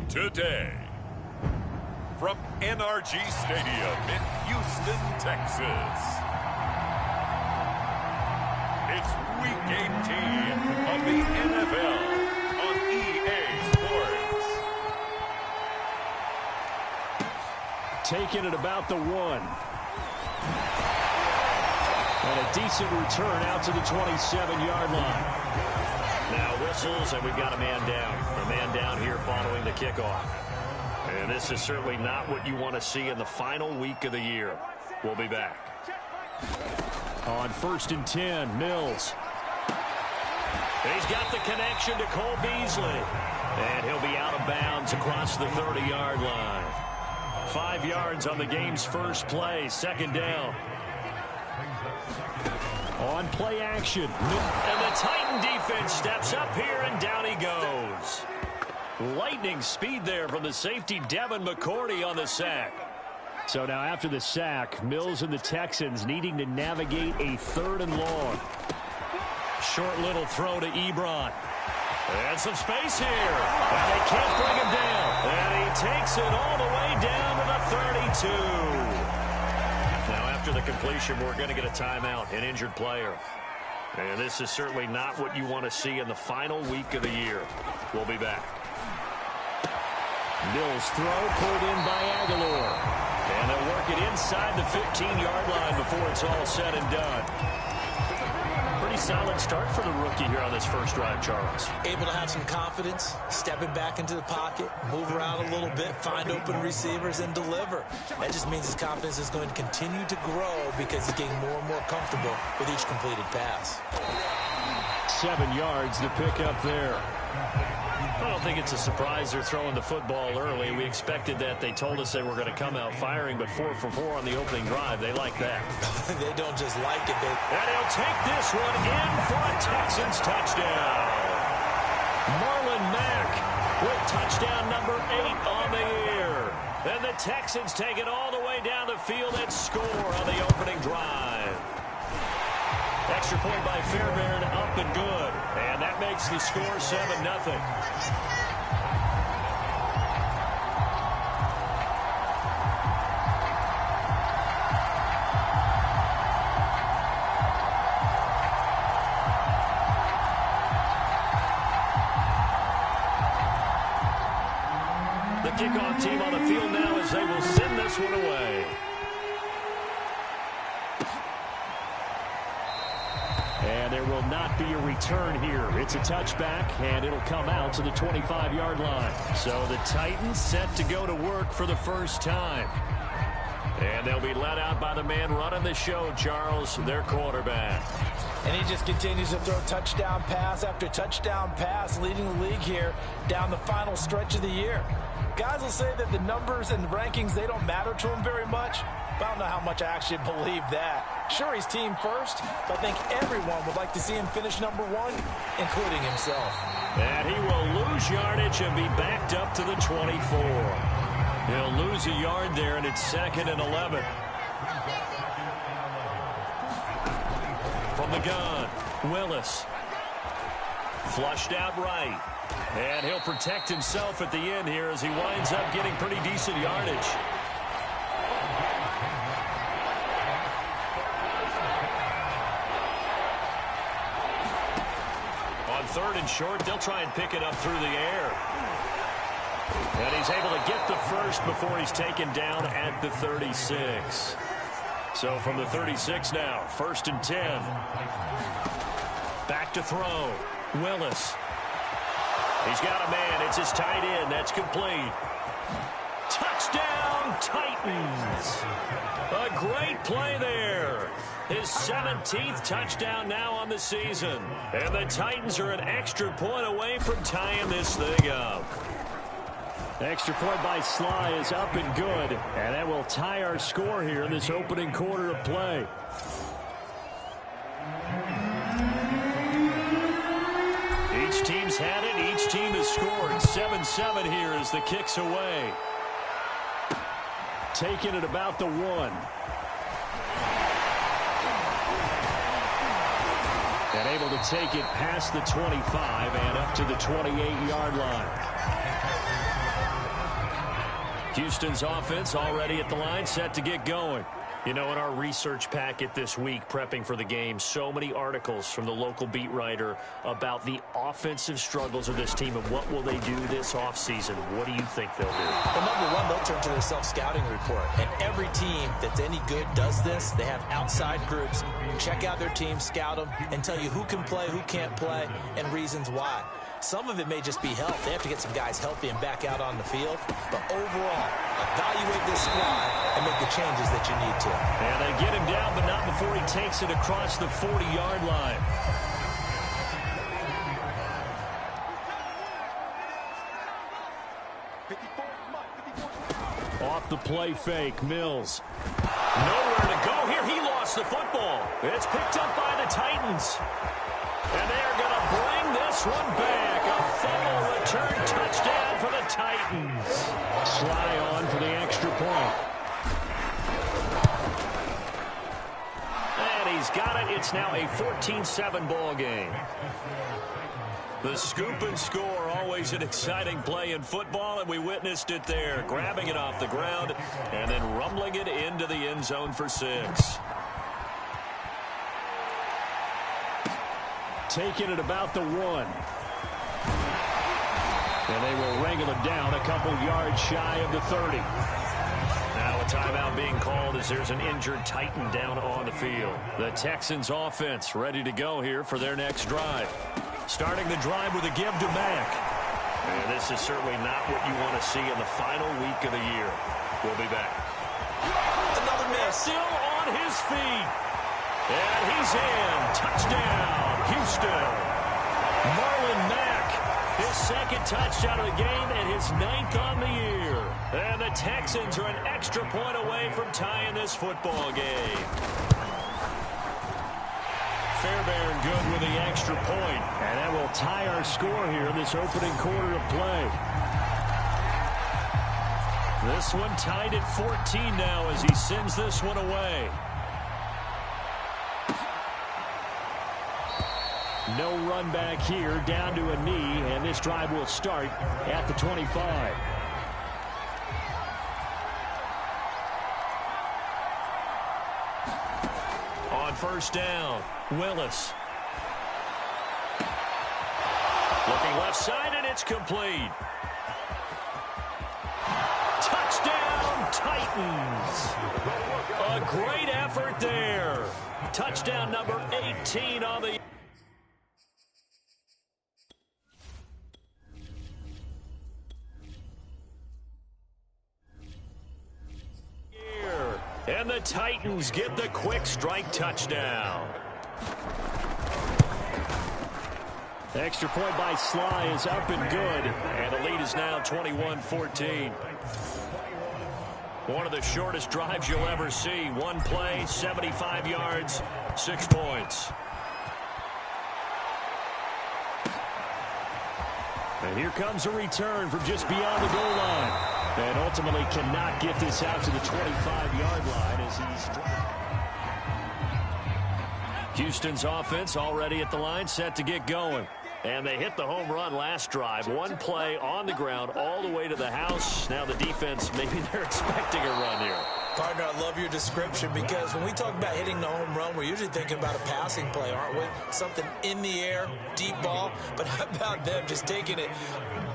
Today, from NRG Stadium in Houston, Texas, it's Week 18 of the NFL on EA Sports. Taking it about the 1. And a decent return out to the 27-yard line. Now whistles, and we've got a man down. A man down here following the kickoff. And this is certainly not what you want to see in the final week of the year. We'll be back. On 1st and 10, Mills. He's got the connection to Cole Beasley. And he'll be out of bounds across the 30-yard line. 5 yards on the game's first play, 2nd down. On play action. And the Titan defense steps up here, and down he goes. Lightning speed there from the safety, Devin McCourty, on the sack. So now after the sack, Mills and the Texans needing to navigate a 3rd and long. Short little throw to Ebron. And some space here. And they can't bring him down. And he takes it all the way down to the 32. Now after the completion, we're going to get a timeout, an injured player. And this is certainly not what you want to see in the final week of the year. We'll be back. Mills throw pulled in by Aguilar. And they'll work it inside the 15-yard line before it's all said and done. Pretty solid start for the rookie here on this first drive, Charles. Able to have some confidence, stepping back into the pocket, move around a little bit, find open receivers, and deliver. That just means his confidence is going to continue to grow because he's getting more and more comfortable with each completed pass. 7 yards to pick up there. I don't think it's a surprise they're throwing the football early. We expected that. They told us they were going to come out firing, but 4 for 4 on the opening drive. They like that. They don't just like it. And he'll take this one in for a Texans touchdown. Marlon Mack with touchdown number 8 on the year. And the Texans take it all the way down the field and score on the opening drive. Extra point by Fairbairn, up and good. And that makes the score 7-0. The kickoff team on the field now as they will send this one away. And there will not be a return here. It's a touchback, and it'll come out to the 25-yard line. So the Titans set to go to work for the first time. And they'll be let out by the man running the show, Charles, their quarterback. And he just continues to throw touchdown pass after touchdown pass, leading the league here down the final stretch of the year. Guys will say that the numbers and rankings, they don't matter to him very much. But I don't know how much I actually believe that. Sure, he's team first, but I think everyone would like to see him finish number 1, including himself. And he will lose yardage and be backed up to the 24. He'll lose a yard there, and it's 2nd and 11. From the gun, Willis. Flushed out right. And he'll protect himself at the end here as he winds up getting pretty decent yardage. On 3rd and short, they'll try and pick it up through the air. And he's able to get the first before he's taken down at the 36. So from the 36 now, 1st and 10. Back to throw. Willis. He's got a man. It's his tight end. That's complete. Touchdown, Titans. A great play there. His 17th touchdown now on the season. And the Titans are an extra point away from tying this thing up. Extra point by Sly is up and good. And that will tie our score here in this opening quarter of play. Each team's had it. Each team has scored. 7-7 here as the kick's away. Taking it about the 1. And able to take it past the 25 and up to the 28-yard line. Houston's offense already at the line, set to get going. You know, in our research packet this week, prepping for the game, so many articles from the local beat writer about the offensive struggles of this team and what will they do this offseason. What do you think they'll do? Well, number one, they'll turn to their self-scouting report. And every team that's any good does this. They have outside groups. Check out their team, scout them, and tell you who can play, who can't play, and reasons why. Some of it may just be health. They have to get some guys healthy and back out on the field. But overall, evaluate this squad and make the changes that you need to. And they get him down, but not before he takes it across the 40-yard line. Off the play fake, Mills. Nowhere to go here. He lost the football. It's picked up by the Titans. And they're going to bring this one back. A fumble return touchdown for the Titans. Sly on for the extra point. And he's got it. It's now a 14-7 ball game. The scoop and score, always an exciting play in football, and we witnessed it there. Grabbing it off the ground and then rumbling it into the end zone for 6. Taking it about the 1. And they will wrangle it down a couple yards shy of the 30. Now a timeout being called as there's an injured Titan down on the field. The Texans offense ready to go here for their next drive. Starting the drive with a give to Mack. And this is certainly not what you want to see in the final week of the year. We'll be back. Another miss. Still on his feet. And he's in. Touchdown, Houston. Marlon Mack, his second touchdown of the game and his 9th on the year. And the Texans are an extra point away from tying this football game. Fairbairn good with the extra point. And that will tie our score here in this opening quarter of play. This one tied at 14 now as he sends this one away. No run back here, down to a knee, and this drive will start at the 25. On first down, Willis. Looking left side, and it's complete. Touchdown, Titans. A great effort there. Touchdown number 18 on the and the Titans get the quick strike touchdown. The extra point by Sly is up and good. And the lead is now 21-14. One of the shortest drives you'll ever see. One play, 75 yards, 6 points. And here comes a return from just beyond the goal line. And ultimately cannot get this out to the 25-yard line as he's... Houston's offense already at the line, set to get going. And they hit the home run last drive. One play on the ground all the way to the house. Now the defense, maybe they're expecting a run here. Partner, I love your description because when we talk about hitting the home run, we're usually thinking about a passing play, aren't we? Something in the air, deep ball. But how about them just taking it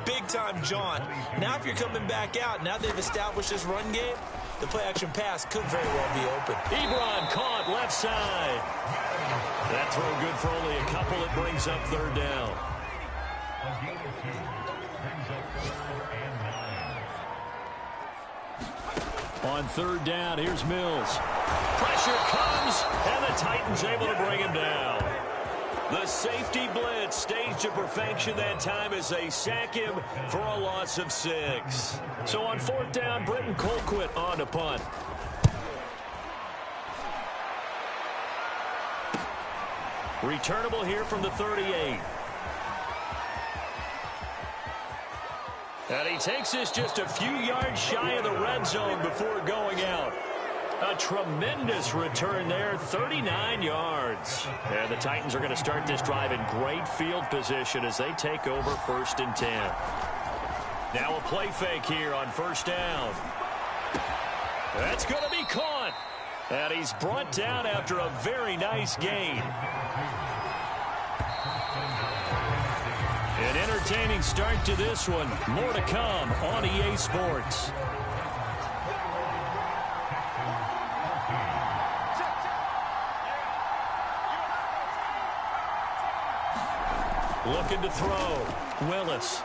big-time jaunt? Now if you're coming back out, now they've established this run game, the play-action pass could very well be open. Ebron caught left side. That throw good for only a couple. It brings up third down. On third down, here's Mills. Pressure comes, and the Titans able to bring him down. The safety blitz staged to perfection that time as they sack him for a loss of 6. So on fourth down, Britton Colquitt on to punt. Returnable here from the 38. And he takes this just a few yards shy of the red zone before going out. A tremendous return there, 39 yards. And the Titans are going to start this drive in great field position as they take over 1st and 10. Now a play fake here on first down. That's going to be caught. And he's brought down after a very nice gain. An entertaining start to this one. More to come on EA Sports. Looking to throw. Willis.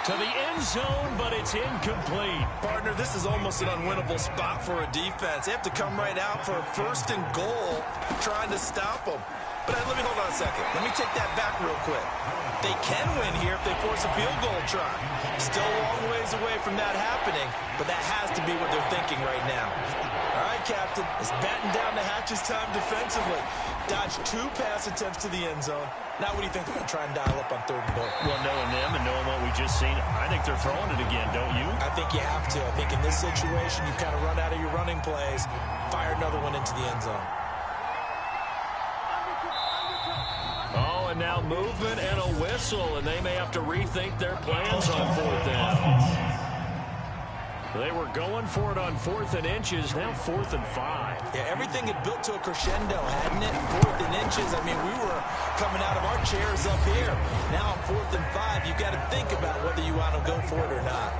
To the end zone, but it's incomplete. Partner, this is almost an unwinnable spot for a defense. They have to come right out for a 1st and goal, trying to stop them. But let me hold on a second. Let me take that back real quick. They can win here if they force a field goal try. Still a long ways away from that happening, but that has to be what they're thinking right now. All right, Captain, it's batten down the hatches time defensively. Dodged 2 pass attempts to the end zone. Now what do you think they're going to try and dial up on 3rd and goal? Well, knowing them and knowing what we just seen, I think they're throwing it again, don't you? I think you have to. I think in this situation, you kind of run out of your running plays, fire another one into the end zone. Oh, and now movement and a whistle, and they may have to rethink their plans on 4th down. They were going for it on 4th and inches, now 4th and 5. Yeah, everything had built to a crescendo, hadn't it? 4th and inches, I mean, we were coming out of our chairs up here. Now on 4th and 5, you've got to think about whether you want to go for it or not.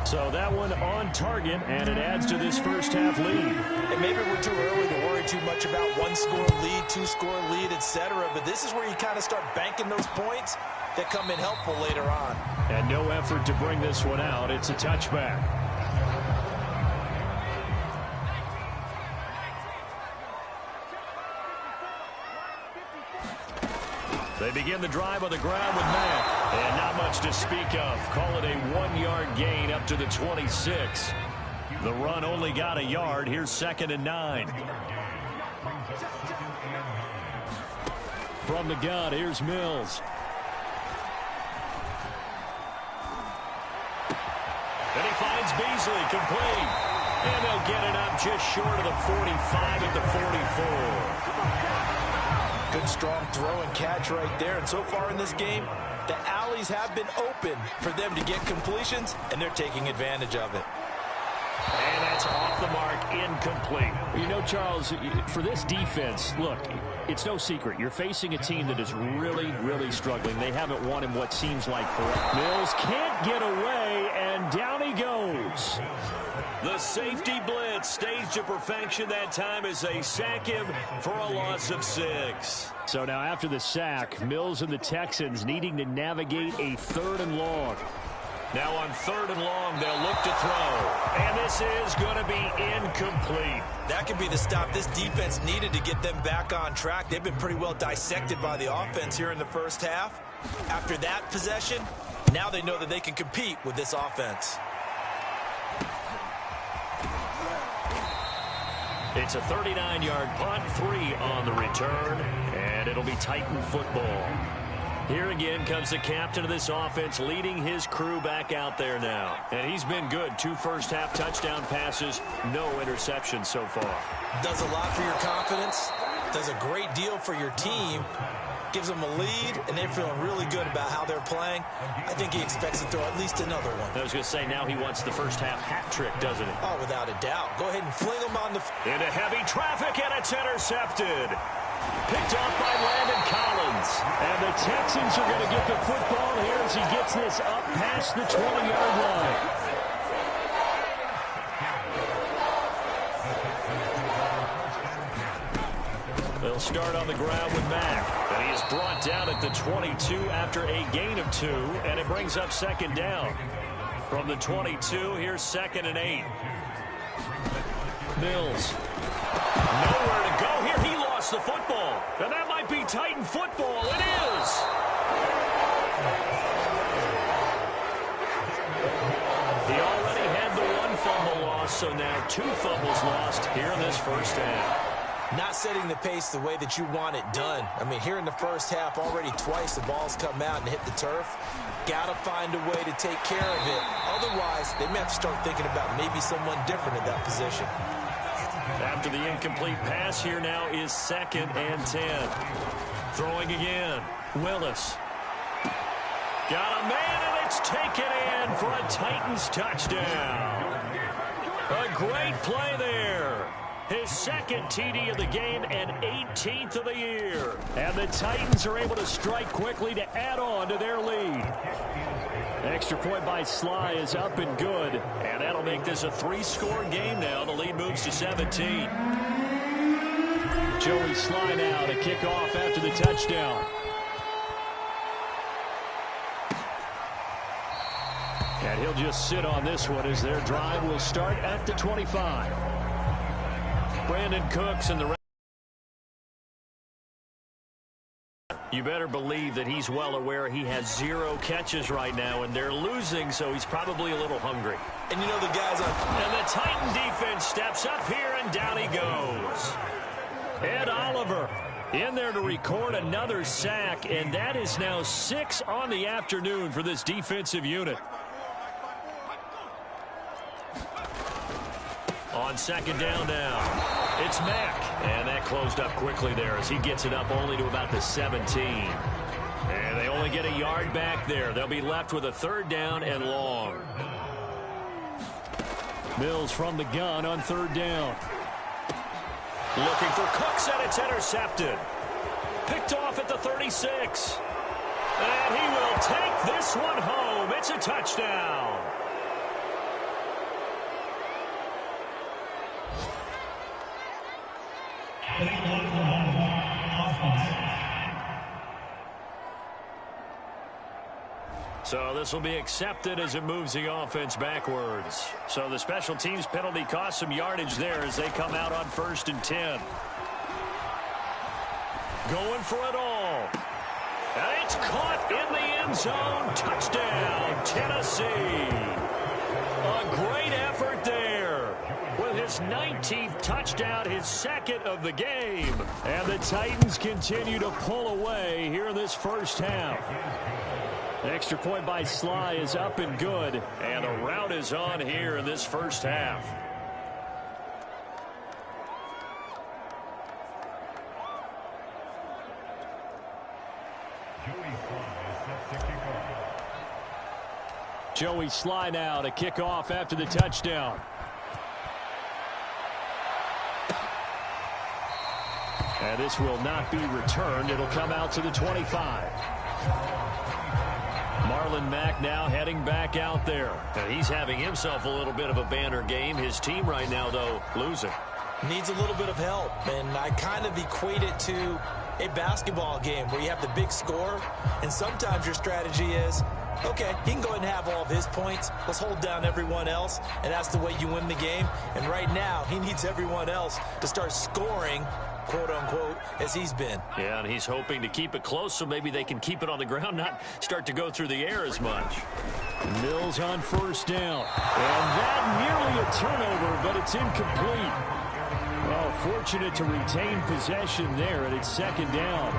So that one on target, and it adds to this first half lead. And maybe we're too early to worry too much about 1-score lead, 2-score lead, etc. But this is where you kind of start banking those points that come in helpful later on. And no effort to bring this one out. It's a touchback. They begin the drive on the ground with Mack. And not much to speak of. Call it a 1-yard gain up to the 26. The run only got a yard. Here's 2nd and 9. From the gun, here's Mills. And he finds Beasley, complete. And they'll get it up just short of the 45 at the 44. Good, strong throw and catch right there. And so far in this game, the alleys have been open for them to get completions, and they're taking advantage of it. And that's off the mark, incomplete. You know, Charles, for this defense, look, it's no secret. You're facing a team that is really, really struggling. They haven't won in what seems like forever. Mills can't get away, and down he goes. The safety blitz staged to perfection that time as they sack him for a loss of 6. So now after the sack, Mills and the Texans needing to navigate a 3rd and long. Now on 3rd and long, they'll look to throw. And this is going to be incomplete. That could be the stop this defense needed to get them back on track. They've been pretty well dissected by the offense here in the first half. After that possession, now they know that they can compete with this offense. It's a 39-yard punt, 3 on the return, and it'll be Titan football. Here again comes the captain of this offense, leading his crew back out there now. And he's been good. 2 first-half touchdown passes, no interceptions so far. Does a lot for your confidence, does a great deal for your team, gives them a lead, and they're feeling really good about how they're playing. I think he expects to throw at least another one. I was going to say, now he wants the first-half hat trick, doesn't he? Oh, without a doubt. Go ahead and fling him on the... Into heavy traffic, and it's intercepted. Picked off by Landon Collins. And the Texans are going to get the football here as he gets this up past the 20-yard line. They'll start on the ground with Mack. And he is brought down at the 22 after a gain of 2, and it brings up 2nd down. From the 22, here's 2nd and 8. Mills. Nowhere to go here. He lost the football. And that might be Titan football. It is. He already had the 1 fumble loss, so now 2 fumbles lost here in this first half. Not setting the pace the way that you want it done. I mean, here in the first half, already twice the ball's come out and hit the turf. Got to find a way to take care of it. Otherwise, they may have to start thinking about maybe someone different in that position. After the incomplete pass, here now is 2nd and 10. Throwing again, Willis. Got a man, and it's taken in for a Titans touchdown. A great play there. His second TD of the game and 18th of the year. And the Titans are able to strike quickly to add on to their lead. Extra point by Sly is up and good. And that'll make this a 3-score game now. The lead moves to 17. Joey Sly now to kick off after the touchdown. And he'll just sit on this one as their drive will start at the 25. Brandon Cooks and the... You better believe that he's well aware he has 0 catches right now, and they're losing, so he's probably a little hungry. And you know the guys are... And the Titan defense steps up here, and down he goes. Ed Oliver in there to record another sack, and that is now 6 on the afternoon for this defensive unit. On second down now, it's Mack. And that closed up quickly there as he gets it up only to about the 17. And they only get a yard back there. They'll be left with a 3rd down and long. Mills from the gun on 3rd down. Looking for Cooks, and it's intercepted. Picked off at the 36. And he will take this one home. It's a touchdown. So this will be accepted as it moves the offense backwards. So the special teams penalty cost some yardage there as they come out on 1st and 10. Going for it all. And it's caught in the end zone. Touchdown, Tennessee. A great effort there. With his 19th touchdown, his 2nd of the game. And the Titans continue to pull away here in this first half. Extra point by Sly is up and good. And the route is on here in this first half. Joey Sly now to kick off after the touchdown. And this will not be returned. It'll come out to the 25. Marlon Mack now heading back out there. And he's having himself a little bit of a banner game. His team right now, though, losing. Needs a little bit of help. And I kind of equate it to a basketball game where you have the big score. And sometimes your strategy is, okay, he can go ahead and have all of his points. Let's hold down everyone else. And that's the way you win the game. And right now, he needs everyone else to start scoring, quote-unquote, as he's been. Yeah, and he's hoping to keep it close so maybe they can keep it on the ground, not start to go through the air as much. Mills on 1st down. And that nearly a turnover, but it's incomplete. Well, fortunate to retain possession there, and it's 2nd down.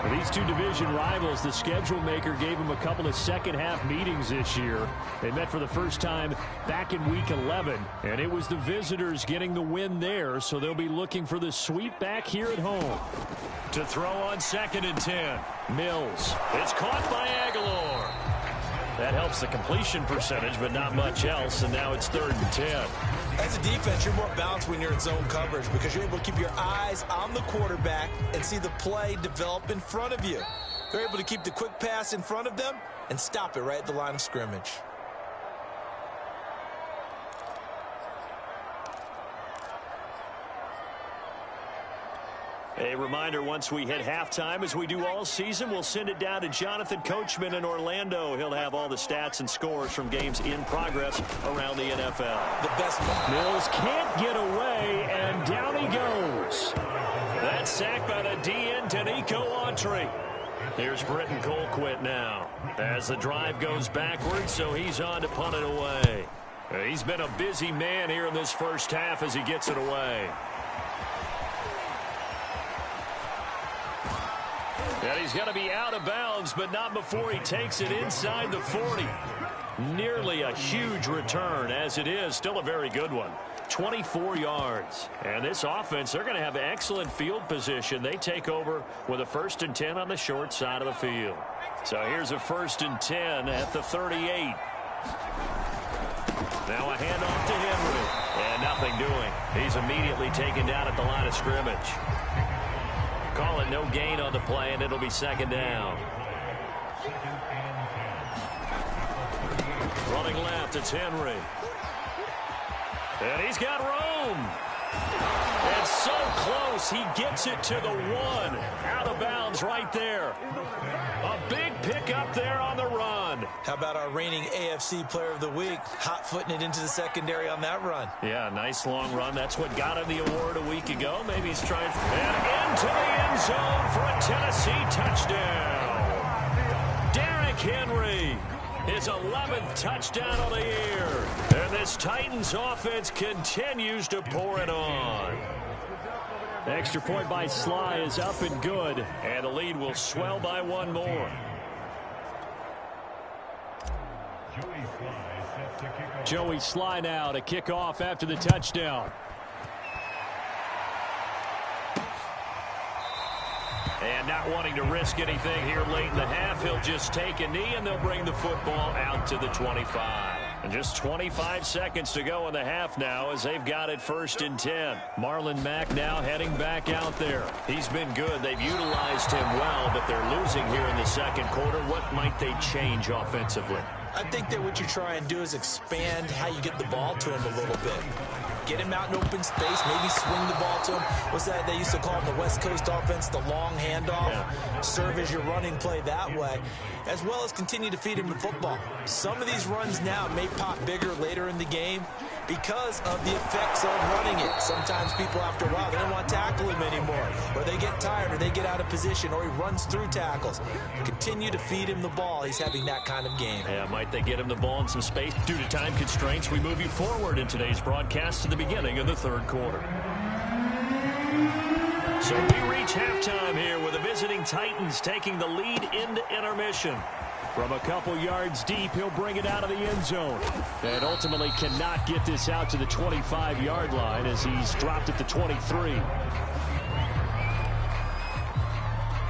For these two division rivals, the schedule maker gave them a couple of second-half meetings this year. They met for the first time back in Week 11, and it was the visitors getting the win there, so they'll be looking for the sweep back here at home. To throw on 2nd and 10, Mills. It's caught by Aguilar. That helps the completion percentage, but not much else, and now it's 3rd and 10. As a defense, you're more balanced when you're in zone coverage because you're able to keep your eyes on the quarterback and see the play develop in front of you. They're able to keep the quick pass in front of them and stop it right at the line of scrimmage. A reminder, once we hit halftime, as we do all season, we'll send it down to Jonathan Coachman in Orlando. He'll have all the stats and scores from games in progress around the NFL. The best. Mills can't get away, and down he goes. That's sacked by the DN, Danico Autry. Here's Britton Colquitt now. As the drive goes backwards, so he's on to punt it away. He's been a busy man here in this first half as he gets it away. And he's going to be out of bounds, but not before he takes it inside the 40. Nearly a huge return, as it is. Still a very good one. 24 yards. And this offense, they're going to have excellent field position. They take over with a 1st and 10 on the short side of the field. So here's a 1st and 10 at the 38. Now a handoff to Henry. And nothing doing. He's immediately taken down at the line of scrimmage. Call it no gain on the play, and it'll be 2nd down. Running left, it's Henry. And he's got room. And so close, he gets it to the 1. Out of bounds right there. A big pickup there on the run. How about our reigning AFC Player of the Week, hot-footing it into the secondary on that run? Yeah, nice long run. That's what got him the award a week ago. Maybe he's trying. And into the end zone for a Tennessee touchdown. Derrick Henry. His 11th touchdown of the year. And this Titans offense continues to pour it on. Extra point by Sly is up and good. And the lead will swell by 1 more. Joey Sly now to kick off after the touchdown. And not wanting to risk anything here late in the half, he'll just take a knee, and they'll bring the football out to the 25. And just 25 seconds to go in the half now as they've got it 1st and 10. Marlon Mack now heading back out there. He's been good. They've utilized him well, but they're losing here in the 2nd quarter. What might they change offensively? I think that what you try and do is expand how you get the ball to him a little bit. Get him out in open space, maybe swing the ball to him. What's that they used to call the West Coast offense, the long handoff? Yeah. Serve as your running play that way, as well as continue to feed him the football. Some of these runs now may pop bigger later in the game because of the effects of running it. Sometimes people, after a while, they don't want to tackle him anymore, or they get tired, or they get out of position, or he runs through tackles. Continue to feed him the ball. He's having that kind of game. Yeah, might they get him the ball in some space? Due to time constraints, we move you forward in today's broadcast to the beginning of the 3rd quarter. So we reach halftime here with the visiting Titans taking the lead into intermission. From a couple yards deep, he'll bring it out of the end zone. And ultimately cannot get this out to the 25-yard line as he's dropped at the 23.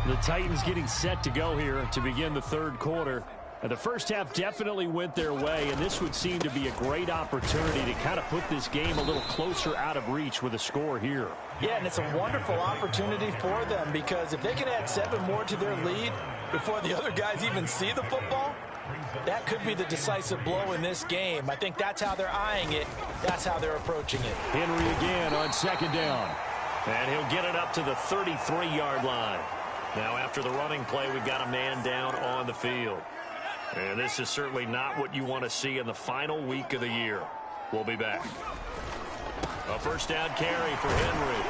The Titans getting set to go here to begin the 3rd quarter. And the first half definitely went their way, and this would seem to be a great opportunity to kind of put this game a little closer out of reach with a score here. Yeah, and it's a wonderful opportunity for them because if they can add 7 more to their lead before the other guys even see the football, that could be the decisive blow in this game. I think that's how they're eyeing it. That's how they're approaching it. Henry again on 2nd down. And he'll get it up to the 33-yard line. Now after the running play, we've got a man down on the field. And this is certainly not what you want to see in the final week of the year. We'll be back. A 1st down carry for Henry.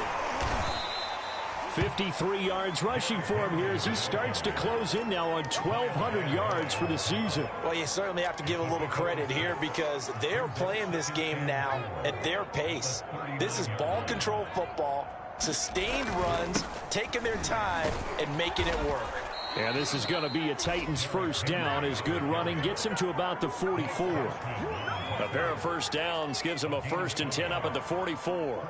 53 yards rushing for him here as he starts to close in now on 1,200 yards for the season. Well, you certainly have to give a little credit here because they're playing this game now at their pace. This is ball control football, sustained runs, taking their time, and making it work. And this is going to be a Titans 1st down as good running gets him to about the 44. A pair of 1st downs gives him a 1st and 10 up at the 44.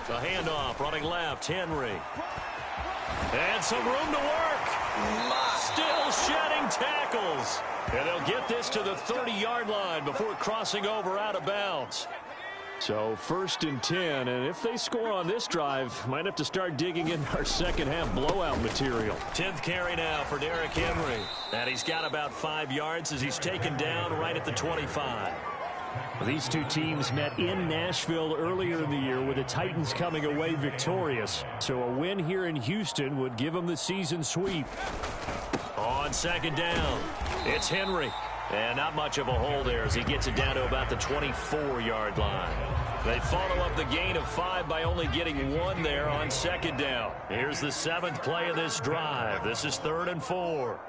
The handoff, running left, Henry. And some room to work. Still shedding tackles. And they'll get this to the 30-yard line before crossing over out of bounds. So 1st and 10, and if they score on this drive, might have to start digging in our 2nd half blowout material. 10th carry now for Derrick Henry. And he's got about 5 yards as he's taken down right at the 25. These two teams met in Nashville earlier in the year with the Titans coming away victorious. So a win here in Houston would give them the season sweep. On 2nd down, it's Henry. And not much of a hole there as he gets it down to about the 24-yard line. They follow up the gain of 5 by only getting 1 there on 2nd down. Here's the 7th play of this drive. This is 3rd and 4.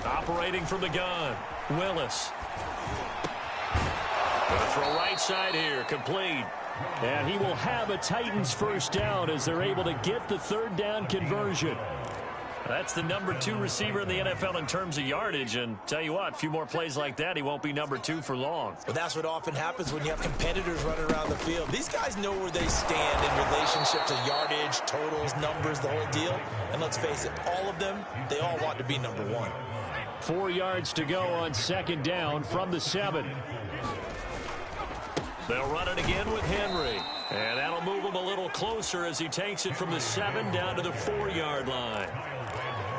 Operating from the gun, Willis. Gonna throw right side here, complete. And he will have a Titans 1st down as they're able to get the 3rd down conversion. That's the number 2 receiver in the NFL in terms of yardage. And tell you what, a few more plays like that, he won't be number 2 for long. Well, that's what often happens when you have competitors running around the field. These guys know where they stand in relationship to yardage, totals, numbers, the whole deal. And let's face it, all of them, they all want to be number 1. 4 yards to go on second down from the 7. They'll run it again with Henry. And that'll move him a little closer as he takes it from the 7 down to the 4-yard line.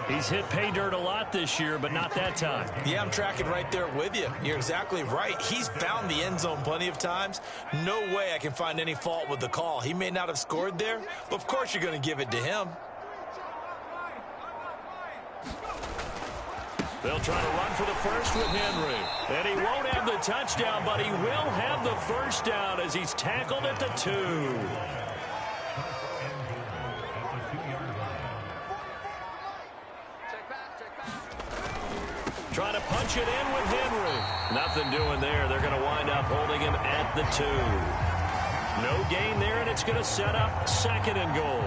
He's hit pay dirt a lot this year, but not that time. Yeah, I'm tracking right there with you. You're exactly right. He's found the end zone plenty of times. No way I can find any fault with the call. He may not have scored there, but of course you're going to give it to him. They'll try to run for the first with Henry. And he won't have the touchdown, but he will have the first down as he's tackled at the 2. Trying to punch it in with Henry. Nothing doing there. They're going to wind up holding him at the 2. No gain there, and it's going to set up 2nd and goal.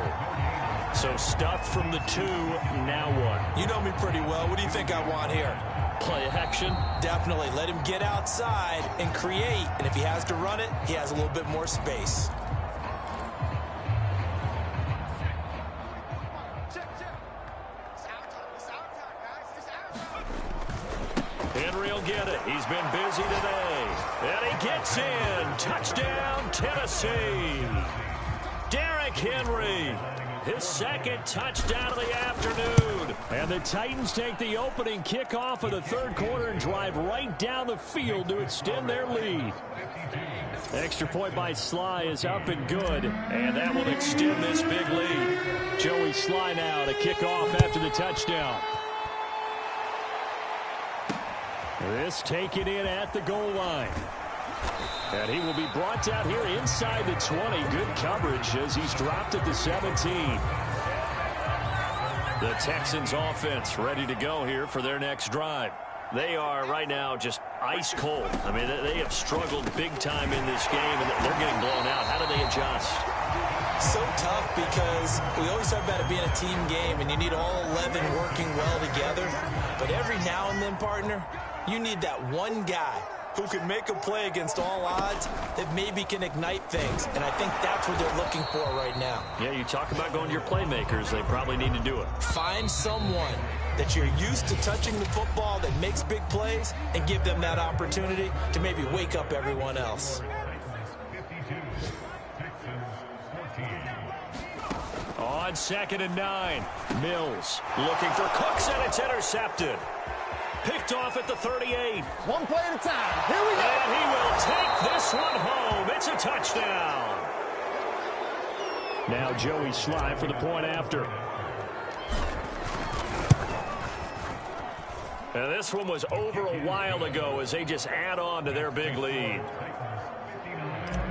So stuffed from the 2, now what? You know me pretty well. What do you think I want here? Play action? Definitely. Let him get outside and create. And if he has to run it, he has a little bit more space. Henry will get it. He's been busy today. And he gets in. Touchdown, Tennessee. Derrick Henry. His 2nd touchdown of the afternoon. And the Titans take the opening kickoff of the 3rd quarter and drive right down the field to extend their lead. Extra point by Sly is up and good. And that will extend this big lead. Joey Sly now to kick off after the touchdown. This taken in at the goal line. And he will be brought down here inside the 20. Good coverage as he's dropped at the 17. The Texans offense ready to go here for their next drive. They are right now just ice cold. I mean, they have struggled big time in this game, and they're getting blown out. How do they adjust? So tough because we always talk about it being a team game, and you need all 11 working well together. But every now and then, partner, you need that one guy who can make a play against all odds that maybe can ignite things. And I think that's what they're looking for right now. Yeah, you talk about going to your playmakers. They probably need to do it. Find someone that you're used to touching the football that makes big plays and give them that opportunity to maybe wake up everyone else. On 2nd and 9, Mills looking for Cooks, and it's intercepted. Picked off at the 38. One play at a time. Here we go. And he will take this one home. It's a touchdown. Now Joey Sly for the point after. And this one was over a while ago as they just add on to their big lead.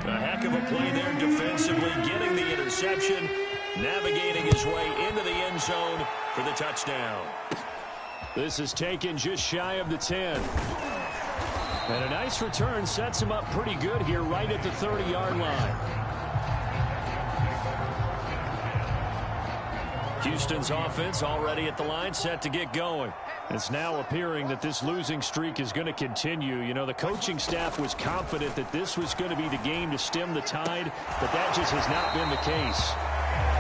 A heck of a play there defensively, getting the interception, navigating his way into the end zone for the touchdown. This is taken just shy of the 10. And a nice return sets him up pretty good here right at the 30-yard line. Houston's offense already at the line, set to get going. It's now appearing that this losing streak is going to continue. You know, the coaching staff was confident that this was going to be the game to stem the tide, but that just has not been the case.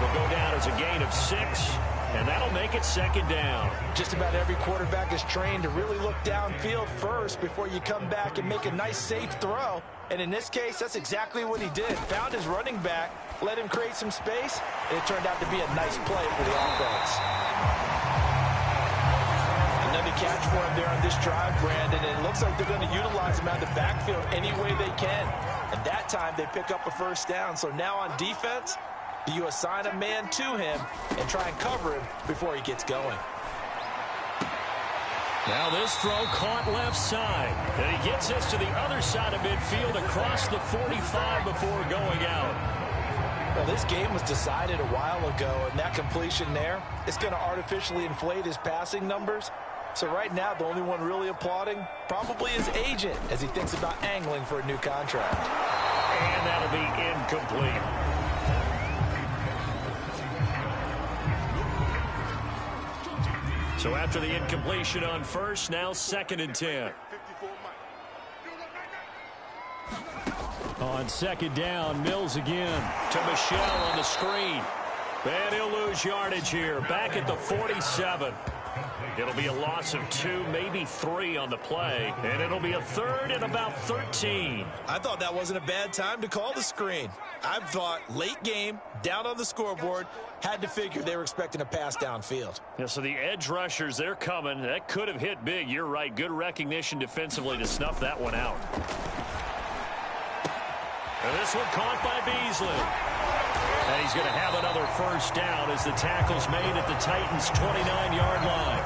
Will go down as a gain of 6. And that'll make it 2nd down. Just about every quarterback is trained to really look downfield first before you come back and make a nice, safe throw. And in this case, that's exactly what he did. Found his running back, let him create some space, and it turned out to be a nice play for the offense. Another catch for him there on this drive, Brandon, and it looks like they're going to utilize him out of the backfield any way they can. And that time, they pick up a first down. So now on defense, do you assign a man to him and try and cover him before he gets going? Now this throw caught left side. And he gets this to the other side of midfield across the 45 before going out. Well, this game was decided a while ago, and that completion there is going to artificially inflate his passing numbers. So right now, the only one really applauding probably his agent as he thinks about angling for a new contract. And that'll be incomplete. So after the incompletion on first, now 2nd and 10. On 2nd down, Mills again. To Michel on the screen. And he'll lose yardage here. Back at the 47. It'll be a loss of 2, maybe 3 on the play. And it'll be a 3rd and about 13. I thought that wasn't a bad time to call the screen. I thought late game, down on the scoreboard, had to figure they were expecting a pass downfield. Yeah, so the edge rushers, they're coming. That could have hit big. You're right. Good recognition defensively to snuff that one out. And this one caught by Beasley. And he's going to have another first down as the tackle's made at the Titans' 29-yard line.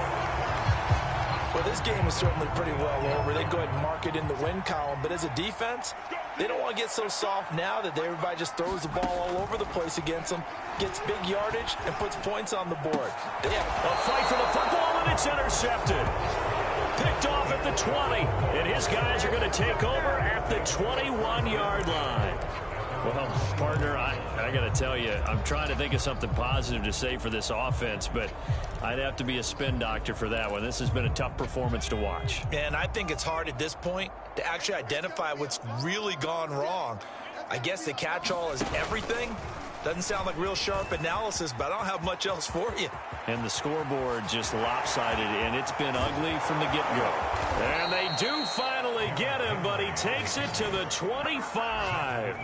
Well, this game is certainly pretty well over. They go ahead and mark it in the win column. But as a defense, they don't want to get so soft now that everybody just throws the ball all over the place against them, gets big yardage, and puts points on the board. Yeah, a fight for the football, and it's intercepted. Picked off at the 20, and his guys are going to take over at the 21-yard line. Well, partner, I got to tell you, I'm trying to think of something positive to say for this offense, but I'd have to be a spin doctor for that one. This has been a tough performance to watch. And I think it's hard at this point to actually identify what's really gone wrong. I guess the catch-all is everything. Doesn't sound like real sharp analysis, but I don't have much else for you. And the scoreboard just lopsided, and it's been ugly from the get-go. And they do finally get him, but he takes it to the 25.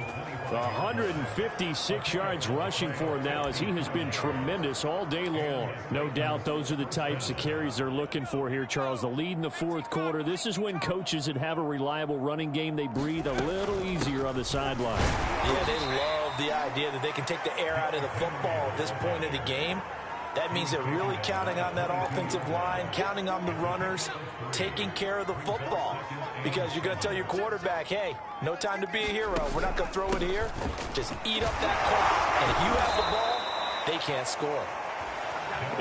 156 yards rushing for him now as he has been tremendous all day long. No doubt those are the types of carries they're looking for here, Charles. The lead in the 4th quarter. This is when coaches that have a reliable running game, they breathe a little easier on the sideline. Yeah, they love the idea that they can take the air out of the football at this point of the game. That means they're really counting on that offensive line, counting on the runners, taking care of the football. Because you're going to tell your quarterback, hey, no time to be a hero. We're not going to throw it here. Just eat up that clock. And if you have the ball, they can't score.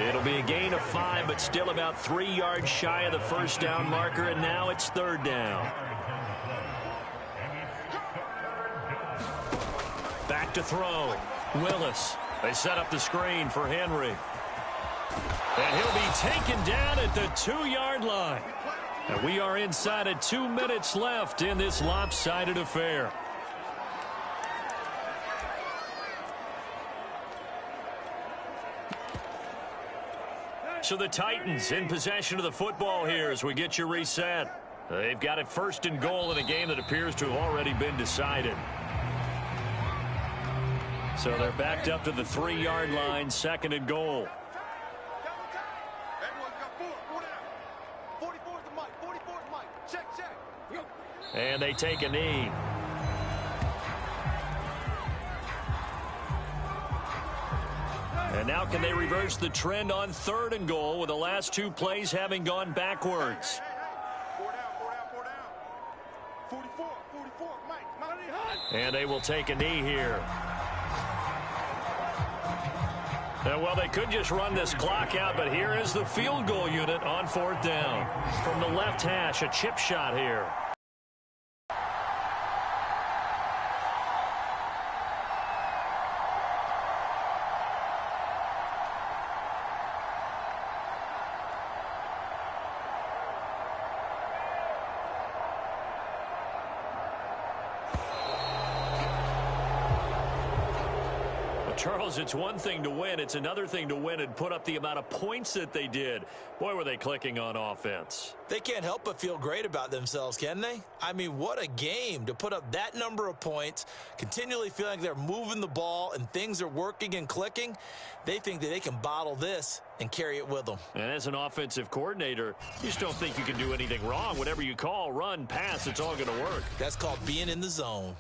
It'll be a gain of 5, but still about 3 yards shy of the first down marker, and now it's 3rd down. Back to throw. Willis. They set up the screen for Henry. And he'll be taken down at the 2-yard line. And we are inside of 2 minutes left in this lopsided affair. So the Titans in possession of the football here as we get you reset. They've got it 1st and goal in a game that appears to have already been decided. So they're backed up to the 3-yard line, 2nd and goal. And they take a knee. And now can they reverse the trend on 3rd and goal with the last 2 plays having gone backwards? And they will take a knee here. Well, they could just run this clock out, but here is the field goal unit on 4th down. From the left hash, a chip shot here. Charles, it's one thing to win. It's another thing to win and put up the amount of points that they did. Boy, were they clicking on offense. They can't help but feel great about themselves, can they? I mean, what a game to put up that number of points, continually feeling like they're moving the ball and things are working and clicking. They think that they can bottle this and carry it with them. And as an offensive coordinator, you just don't think you can do anything wrong. Whatever you call, run, pass, it's all going to work. That's called being in the zone.